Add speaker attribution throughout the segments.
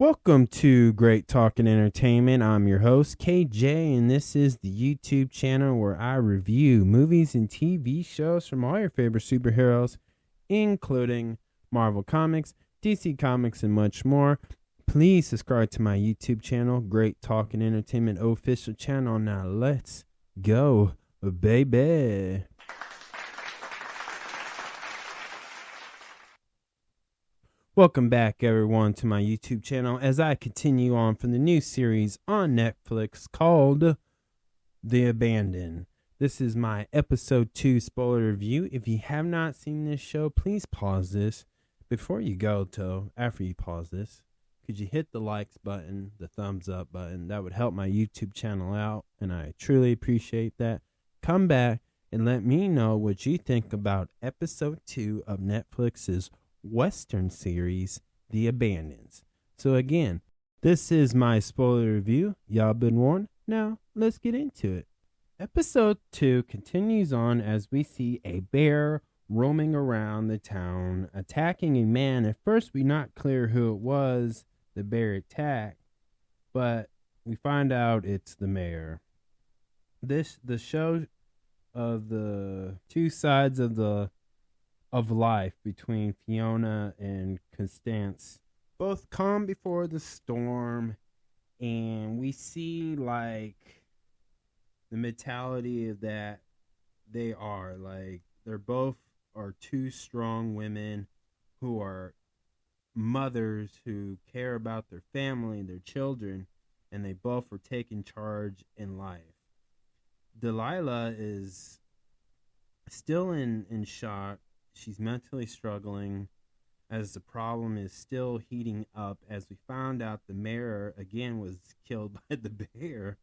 Speaker 1: Welcome to Great Talking Entertainment. I'm your host, KJ, and this is the YouTube channel where I review movies and TV shows from all your favorite superheroes, including Marvel Comics, DC Comics, and much more. Please subscribe to my YouTube channel, Great Talking Entertainment official channel. Now let's go, baby. Welcome back, everyone, to my YouTube channel as I continue on from the new series on Netflix called The Abandoned. This is my episode 2 spoiler review. If you have not seen this show, please pause this. Before you go, after you pause this, could you hit the likes button, the thumbs up button? That would help my YouTube channel out, and I truly appreciate that. Come back and let me know what you think about episode 2 of Netflix's Western series, The Abandoned. So again, this is my spoiler review. Y'all been warned. Now, let's get into it. Episode 2 continues on as we see a bear roaming around the town, attacking a man. At first, we're not clear who it was the bear attacked, but we find out it's the mayor. The show of the two sides of life between Fiona and Constance, both calm before the storm, and we see like the mentality of that they're both are two strong women who are mothers who care about their family, their children, and they both are taking charge in life. Delilah is still in shock. She's mentally struggling as the problem is still heating up, as we found out the mayor again was killed by the bear,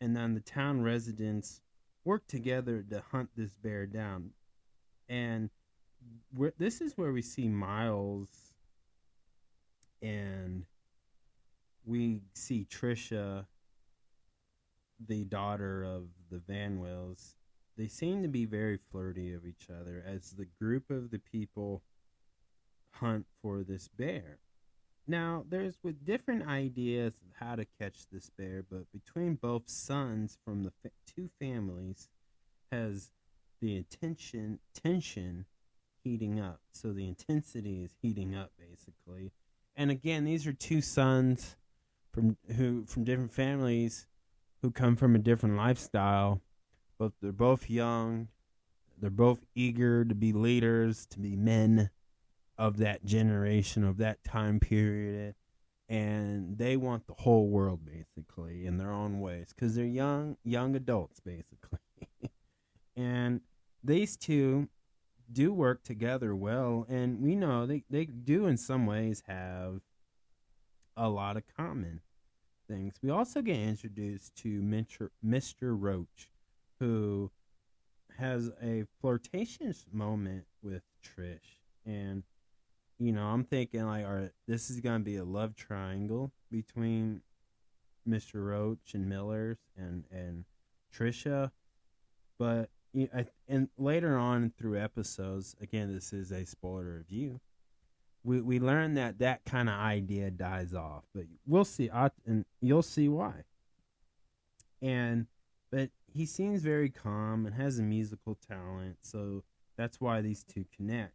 Speaker 1: and then the town residents work together to hunt this bear down. And this is where we see Miles, and we see Trisha, the daughter of the Van Wills. They seem to be very flirty of each other as the group of the people hunt for this bear. Now, there's with different ideas of how to catch this bear, but between both sons from the two families has the tension heating up. So the intensity is heating up, basically. And again, these are two sons from different families who come from a different lifestyle. But they're both young. They're both eager to be leaders, to be men of that generation, of that time period. And they want the whole world, basically, in their own ways. Because they're young adults, basically. And these two do work together well. And we know they do, in some ways, have a lot of common things. We also get introduced to Mr. Roach, who has a flirtatious moment with Trish. And, I'm thinking, like, all right, this is going to be a love triangle between Mr. Roach and Millers and Trisha. But, and later on through episodes, again, this is a spoiler review, we learn that kind of idea dies off. But we'll see, and you'll see why. But he seems very calm and has a musical talent, so that's why these two connect.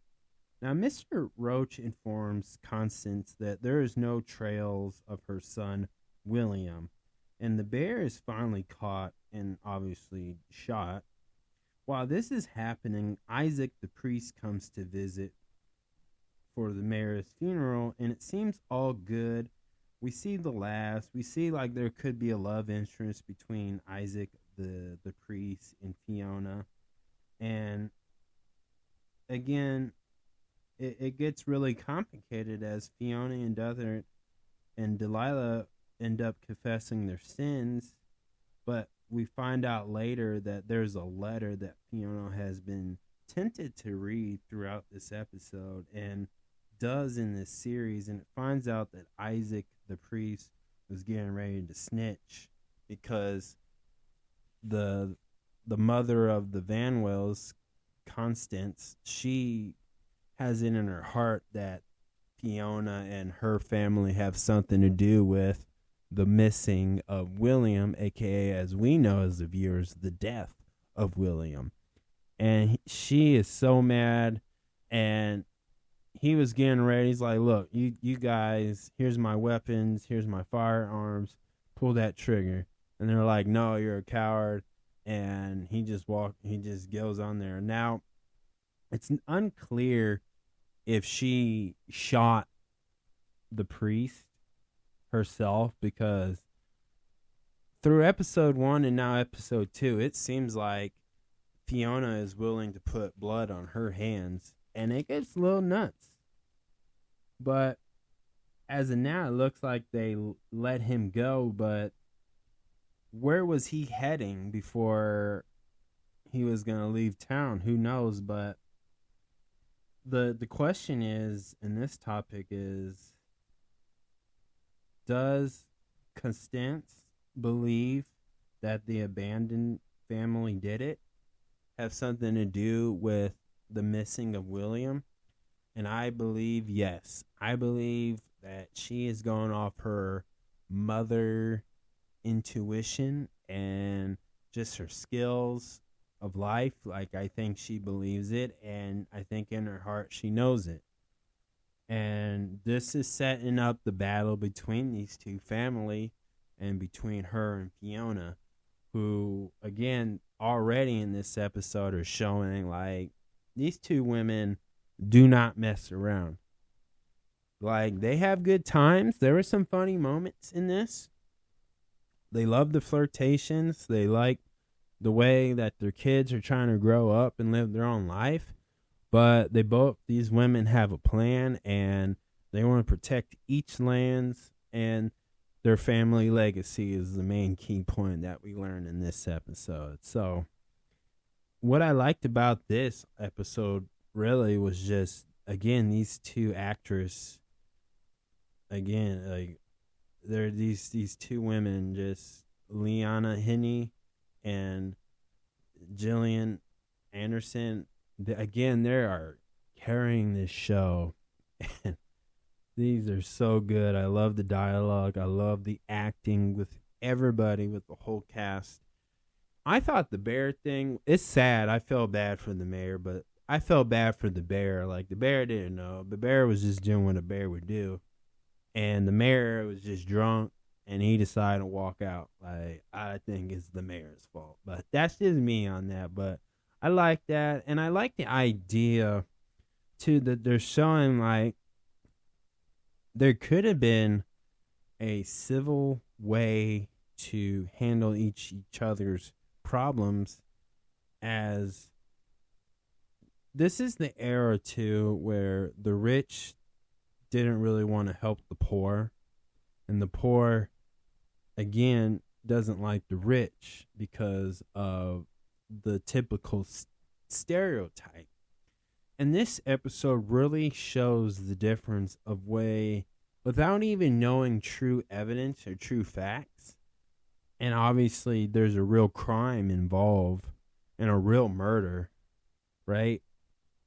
Speaker 1: Now, Mr. Roach informs Constance that there is no trails of her son, William, and the bear is finally caught and obviously shot. While this is happening, Isaac the priest comes to visit for the mayor's funeral, and it seems all good. We see the laughs. We see like there could be a love interest between Isaac the priest and Fiona. And again, it gets really complicated as Fiona and Delilah end up confessing their sins. But we find out later that there's a letter that Fiona has been tempted to read throughout this episode and does in this series, and it finds out that Isaac the priest was getting ready to snitch because the mother of the Van Wills, Constance, she has it in her heart that Fiona and her family have something to do with the missing of William, aka, as we know as the viewers, the death of William. And she is so mad, and he was getting ready. He's like, look, you guys, here's my weapons, here's my firearms, pull that trigger. And they're like, no, you're a coward. And he just goes on there. Now, it's unclear if she shot the priest herself, because through episode 1 and now episode 2, it seems like Fiona is willing to put blood on her hands, and it gets a little nuts. But as of now, it looks like they let him go, but where was he heading before he was going to leave town? Who knows? But the question is, in this topic is, does Constance believe that the abandoned family did it? Have something to do with the missing of William? And I believe yes. I believe that she is going off her mother intuition and just her skills of life. Like, I think she believes it, and I think in her heart she knows it. And this is setting up the battle between these two family and between her and Fiona, who, again, already in this episode are showing, like, these two women do not mess around. Like, they have good times. There were some funny moments in this. They love the flirtations. They like the way that their kids are trying to grow up and live their own life. But these women have a plan, and they want to protect each land's, and their family legacy is the main key point that we learned in this episode. So what I liked about this episode really was just, again, these two actors, again, like, they're these two women, just Liana Hinney and Gillian Anderson. Again, they are carrying this show, and these are so good. I love the dialogue. I love the acting with everybody, with the whole cast. I thought the bear thing, it's sad. I felt bad for the mayor, but I felt bad for the bear. Like, the bear didn't know. The bear was just doing what a bear would do. And the mayor was just drunk, and he decided to walk out. Like, I think it's the mayor's fault. But that's just me on that. But I like that. And I like the idea, too, that they're showing, like, there could have been a civil way to handle each other's problems, as this is the era, too, where the rich didn't really want to help the poor, and the poor, again, doesn't like the rich because of the typical stereotype. And this episode really shows the difference of way, without even knowing true evidence or true facts. And obviously there's a real crime involved and a real murder, right?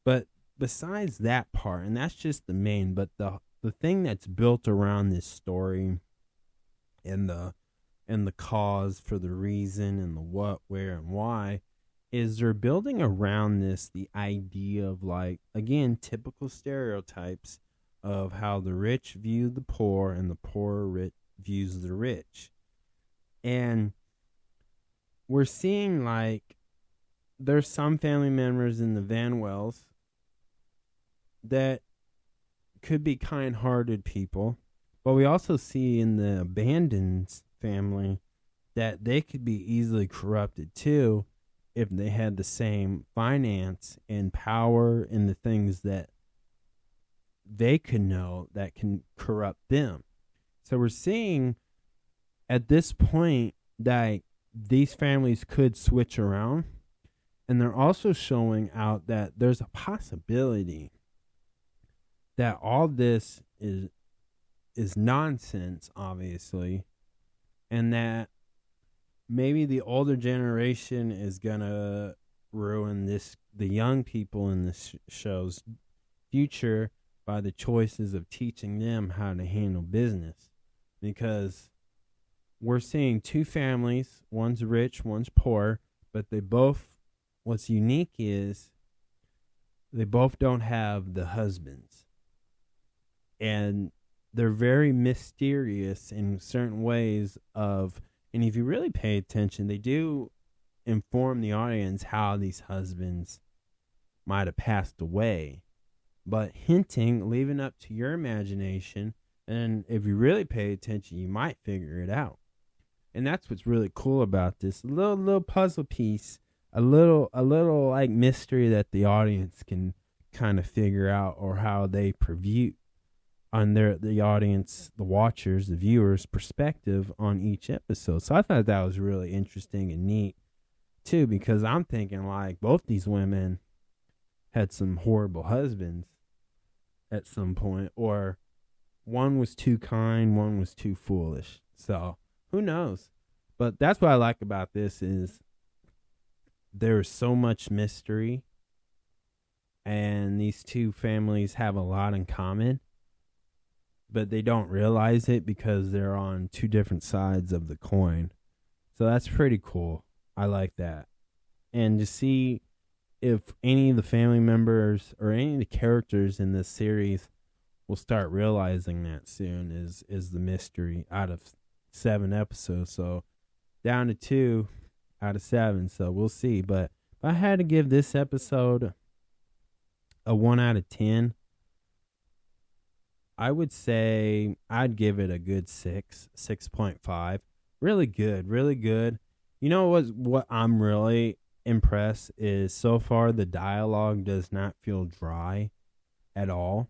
Speaker 1: But besides that part, and that's just the main, but the thing that's built around this story, and the cause for the reason, and the what, where, and why, is they're building around this the idea of, like, again, typical stereotypes of how the rich view the poor and the poor views the rich. And we're seeing, like, there's some family members in the Vanwells that could be kind-hearted people, but we also see in the Abandons family that they could be easily corrupted too, if they had the same finance and power in the things that they could know that can corrupt them. So we're seeing at this point that these families could switch around, and they're also showing out that there's a possibility that all this is nonsense, obviously, and that maybe the older generation is gonna ruin the young people in this show's future by the choices of teaching them how to handle business. Because we're seeing two families, one's rich, one's poor, but what's unique is they both don't have the husbands. And they're very mysterious in certain ways and if you really pay attention, they do inform the audience how these husbands might have passed away, but hinting, leaving up to your imagination. And if you really pay attention, you might figure it out. And that's what's really cool about this little puzzle piece, a little like mystery that the audience can kind of figure out, or how they preview on the audience, the watchers, the viewers' perspective on each episode. So I thought that was really interesting and neat too, because I'm thinking like both these women had some horrible husbands at some point, or one was too kind, one was too foolish. So who knows? But that's what I like about this is there's so much mystery, and these two families have a lot in common, but they don't realize it because they're on two different sides of the coin. So that's pretty cool. I like that. And to see if any of the family members or any of the characters in this series will start realizing that soon is the mystery out of 7 episodes. So down to 2 out of 7. So we'll see. But if I had to give this episode a 1 out of 10, I would say I'd give it a good 6.5. Really good, really good. You know what I'm really impressed is so far the dialogue does not feel dry at all.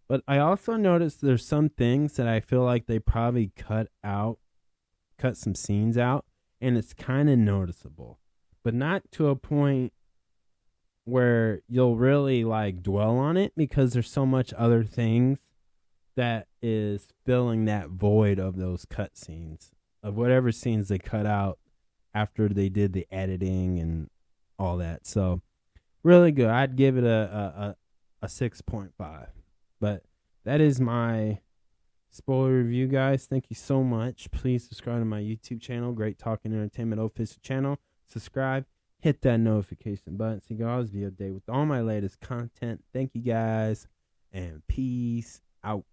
Speaker 1: But I also noticed there's some things that I feel like they probably cut some scenes out, and it's kind of noticeable. But not to a point where you'll really like dwell on it, because there's so much other things that is filling that void of those cut scenes, of whatever scenes they cut out after they did the editing and all that. So really good. I'd give it a 6.5. But that is my spoiler review, guys. Thank you so much. Please subscribe to my YouTube channel, Great Talking Entertainment Official channel. Subscribe. Hit that notification button so you can always be updated with all my latest content. Thank you guys, and peace out.